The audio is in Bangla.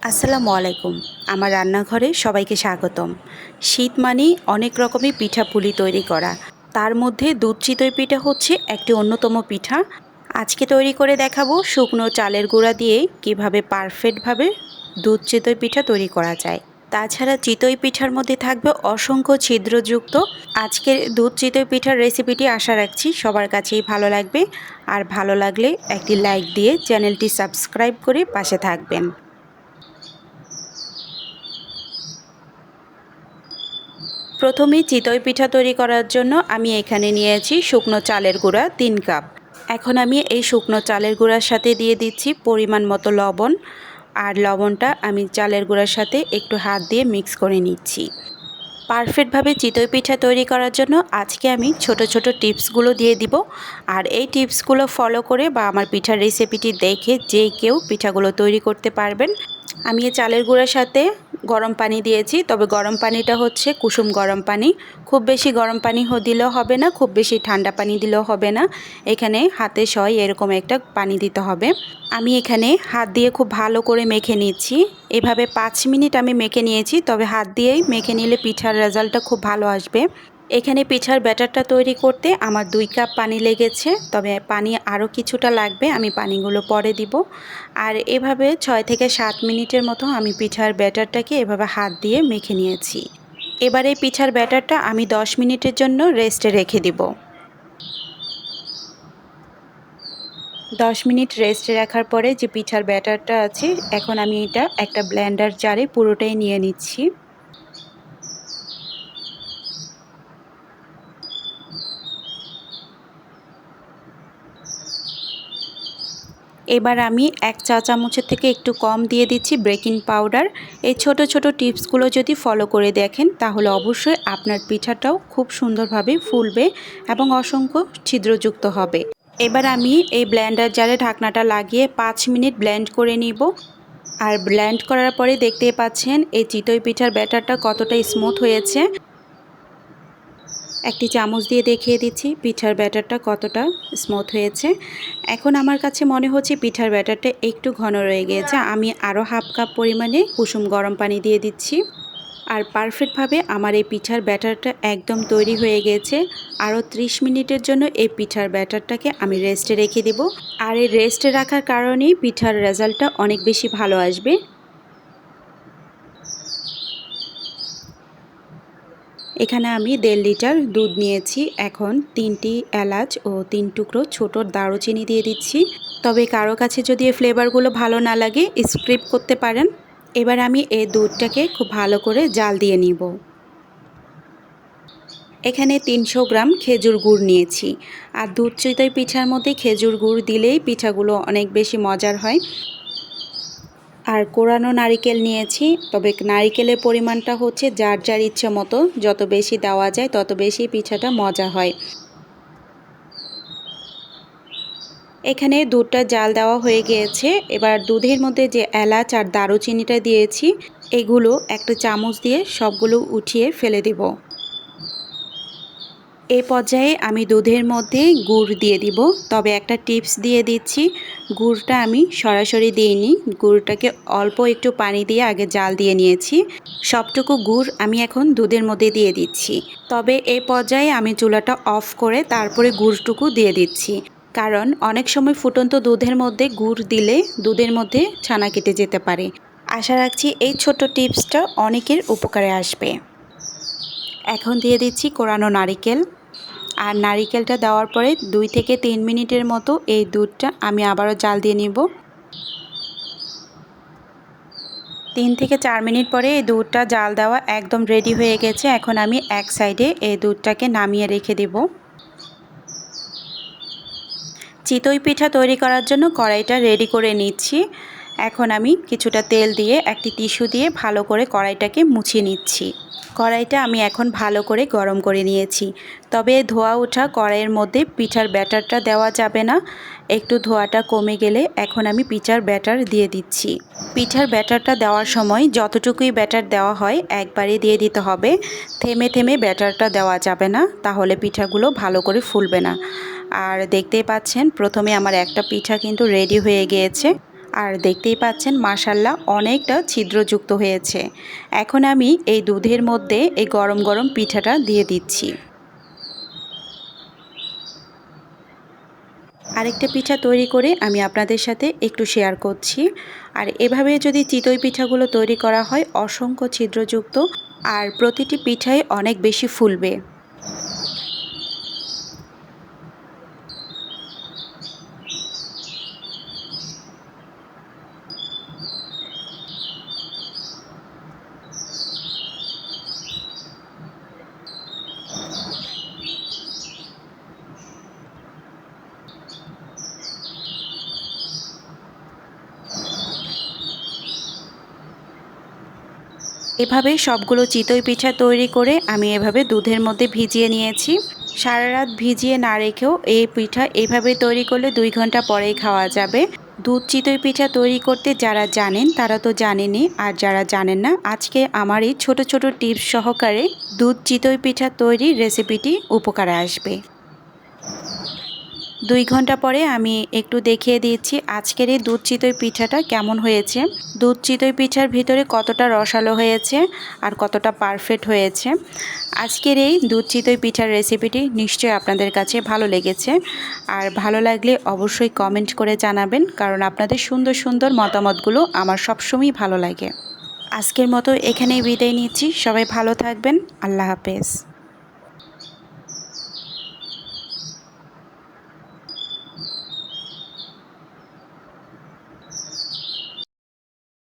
আসসালামু আলাইকুম। আমার রান্নাঘরে সবাইকে স্বাগতম। শীত মানেই অনেক রকমের পিঠাপুলি তৈরি করা। তার মধ্যে দুধ চিতই পিঠা হচ্ছে একটি অন্যতম পিঠা। আজকে তৈরি করে দেখাবো শুকনো চালের গুঁড়া দিয়ে কিভাবে পারফেক্টভাবে দুধ চিতই পিঠা তৈরি করা যায়। তাছাড়া চিতই পিঠার মধ্যে থাকবে অসংখ্য ছিদ্রযুক্ত। আজকের দুধ চিতই পিঠার রেসিপিটি আশা রাখছি সবার কাছেই ভালো লাগবে। আর ভালো লাগলে একটি লাইক দিয়ে চ্যানেলটি সাবস্ক্রাইব করে পাশে থাকবেন। প্রথমে চিতই পিঠা তৈরি করার জন্য আমি এখানে নিয়েছি শুকনো চালের গুঁড়া 3 কাপ। এখন আমি এই শুকনো চালের গুঁড়ার সাথে দিয়ে দিচ্ছি পরিমাণ মতো লবণ। আর লবণটা আমি চালের গুঁড়ার সাথে একটু হাত দিয়ে মিক্স করে নিচ্ছি। পারফেক্টভাবে চিতই পিঠা তৈরি করার জন্য আজকে আমি ছোট ছোট টিপসগুলো দিয়ে দিব। আর এই টিপসগুলো ফলো করে বা আমার পিঠার রেসিপিটি দেখে যে কেউ পিঠাগুলো তৈরি করতে পারবেন। আমি এই চালের গুঁড়ার সাথে গরম পানি দিয়েছি, তবে গরম পানিটা হচ্ছে কুসুম গরম পানি। খুব বেশি গরম পানি দিলেও হবে না, খুব বেশি ঠান্ডা পানি দিলেও হবে না। এখানে হাতে সয় এরকম একটা পানি দিতে হবে। আমি এখানে হাত দিয়ে খুব ভালো করে মেখে নিচ্ছি। এভাবে 5 মিনিট আমি মেখে নিয়েছি, তবে হাত দিয়েই মেখে নিলে পিঠার রেজাল্টটা খুব ভালো আসবে। এখানে পিঠার ব্যাটারটা তৈরি করতে আমার 2 কাপ পানি লেগেছে, তবে পানি আরও কিছুটা লাগবে, আমি পানিগুলো পরে দিব। আর এভাবে 6 থেকে 7 মিনিটের মতো আমি পিঠার ব্যাটারটাকে এভাবে হাত দিয়ে মেখে নিয়েছি। এবারে পিঠার ব্যাটারটা আমি 10 মিনিটের জন্য রেস্টে রেখে দিব। 10 মিনিট রেস্টে রাখার পরে যে পিঠার ব্যাটারটা আছে, এখন আমি এটা একটা ব্লেন্ডার জারে পুরোটাই নিয়ে নিচ্ছি। এবার আমি 1 চা চামচের থেকে একটু কম দিয়ে দিচ্ছি বেকিং পাউডার। এই ছোট ছোট টিপসগুলো যদি ফলো করে দেখেন তাহলে অবশ্যই আপনার পিঠাটাও খুব সুন্দরভাবে ফুলবে এবং অসংখ্য ছিদ্রযুক্ত হবে। এবার আমি এই ব্লেন্ডার জারে ঢাকনাটা লাগিয়ে 5 মিনিট ব্লেন্ড করে নিব। আর ব্লেন্ড করার পরে দেখতেই পাচ্ছেন এই চিতই পিঠার ব্যাটারটা কতটা স্মুথ হয়েছে। একটি চামচ দিয়ে দেখিয়ে দিচ্ছি পিঠার ব্যাটারটা কতটা স্মুথ হয়েছে। এখন আমার কাছে মনে হচ্ছে পিঠার ব্যাটারটা একটু ঘন রয়ে গিয়েছে। আমি আরও হাফ কাপ পরিমাণে কুসুম গরম পানি দিয়ে দিচ্ছি। আর পারফেক্টভাবে আমার এই পিঠার ব্যাটারটা একদম তৈরি হয়ে গেছে। আরও 30 মিনিটের জন্য এই পিঠার ব্যাটারটাকে আমি রেস্টে রেখে দেব। আর এই রেস্টে রাখার কারণেই পিঠার রেজাল্টটা অনেক বেশি ভালো আসবে। এখানে আমি 1.5 লিটার দুধ নিয়েছি। এখন 3টি এলাচ ও 3 টুকরো ছোট দারুচিনি দিয়ে দিচ্ছি। তবে কারো কাছে যদি এই ফ্লেভারগুলো ভালো না লাগে স্কিপ করতে পারেন। এবার আমি এই দুধটাকে খুব ভালো করে জাল দিয়ে নিব। এখানে 300 গ্রাম খেজুর গুড় নিয়েছি। আর দুধ চিতই পিঠার মধ্যে খেজুর গুড় দিলেই পিঠাগুলো অনেক বেশি মজার হয়। আর কোরানো নারিকেল নিয়েছি, তবে নারিকেলের পরিমাণটা হচ্ছে যার যার ইচ্ছা মতো, যত বেশি দেওয়া যায় তত বেশি পিঠাটা মজা হয়। এখানে দুধটা জাল দেওয়া হয়ে গিয়েছে। এবার দুধের মধ্যে যে এলাচ আর দারুচিনিটা দিয়েছি, এগুলো একটা চামচ দিয়ে সবগুলো উঠিয়ে ফেলে দেব। এই পর্যায়ে আমি দুধের মধ্যে গুড় দিয়ে দিব। তবে একটা টিপস দিয়ে দিচ্ছি, গুড়টা আমি সরাসরি দিইনি, গুড়টাকে অল্প একটু পানি দিয়ে আগে জাল দিয়ে নিয়েছি। সবটুকু গুড় আমি এখন দুধের মধ্যে দিয়ে দিচ্ছি। তবে এই পর্যায়ে আমি চুলাটা অফ করে তারপরে গুড়টুকু দিয়ে দিচ্ছি, কারণ অনেক সময় ফুটন্ত দুধের মধ্যে গুড় দিলে দুধের মধ্যে ছানা কেটে যেতে পারে। আশা রাখছি এই ছোট্ট টিপসটা অনেকের উপকারে আসবে। এখন দিয়ে দিচ্ছি কোরানো নারিকেল। আর নারিকেলটা দেওয়ার পরে 2 থেকে 3 মিনিটের মতো এই দুধটা আমি আবারও জাল দিয়ে নিব। 3 থেকে 4 মিনিট পরে এই দুধটা জাল দেওয়া একদম রেডি হয়ে গেছে। এখন আমি এক সাইডে এই দুধটাকে নামিয়ে রেখে দেব। চিতই পিঠা তৈরি করার জন্য কড়াইটা রেডি করে নিচ্ছি। এখন আমি কিছুটা তেল দিয়ে একটি টিস্যু দিয়ে ভালো করে কড়াইটাকে মুছিয়ে নিচ্ছি। কড়াইটা আমি এখন ভালো করে গরম করে নিয়েছি। তবে ধোয়া ওঠা কড়াইয়ের মধ্যে পিঠার ব্যাটারটা দেওয়া যাবে না। একটু ধোয়াটা কমে গেলে এখন আমি পিঠার ব্যাটার দিয়ে দিচ্ছি। পিঠার ব্যাটারটা দেওয়ার সময় যতটুকুই ব্যাটার দেওয়া হয় একবারে দিয়ে দিতে হবে। থেমে থেমে ব্যাটারটা দেওয়া যাবে না, তাহলে পিঠাগুলো ভালো করে ফুলবে না। আর দেখতেই পাচ্ছেন প্রথমে আমার একটা পিঠা কিন্তু রেডি হয়ে গিয়েছে। আর দেখতেই পাচ্ছেন মাশাআল্লাহ অনেকটা ছিদ্রযুক্ত হয়েছে। এখন আমি এই দুধের মধ্যে এই গরম গরম পিঠাটা দিয়ে দিচ্ছি। আরেকটা পিঠা তৈরি করে আমি আপনাদের সাথে একটু শেয়ার করছি। আর এভাবে যদি চিতই পিঠাগুলো তৈরি করা হয় অসংখ্য ছিদ্রযুক্ত, আর প্রতিটি পিঠাই অনেক বেশি ফুলবে। এভাবে সবগুলো চিতই পিঠা তৈরি করে আমি এভাবে দুধের মধ্যে ভিজিয়ে নিয়েছি। সারা রাত ভিজিয়ে না রেখেও এই পিঠা এইভাবে তৈরি করলে 2 ঘন্টা পরেই খাওয়া যাবে। দুধ চিতই পিঠা তৈরি করতে যারা জানেন তারা তো জানেনই, আর যারা জানেন না আজকে আমার এই ছোট ছোট টিপস সহকারে দুধ চিতই পিঠা তৈরির রেসিপিটি উপকারে আসবে। 2 ঘন্টা পরে আমি একটু দেখিয়ে দিচ্ছি আজকের এই দুধ চিতই পিঠাটা কেমন হয়েছে। দুধ চিতই পিঠার ভিতরে কতটা রসালো হয়েছে আর কতটা পারফেক্ট হয়েছে। আজকের এই দুধ চিতই পিঠার রেসিপিটি নিশ্চয়ই আপনাদের কাছে ভালো লেগেছে। আর ভালো লাগলে অবশ্যই কমেন্ট করে জানাবেন, কারণ আপনাদের সুন্দর সুন্দর মতামতগুলো আমার সবসময়ই ভালো লাগে। আজকের মতো এখানেই বিদায় নিচ্ছি। সবাই ভালো থাকবেন। আল্লাহ হাফেজ।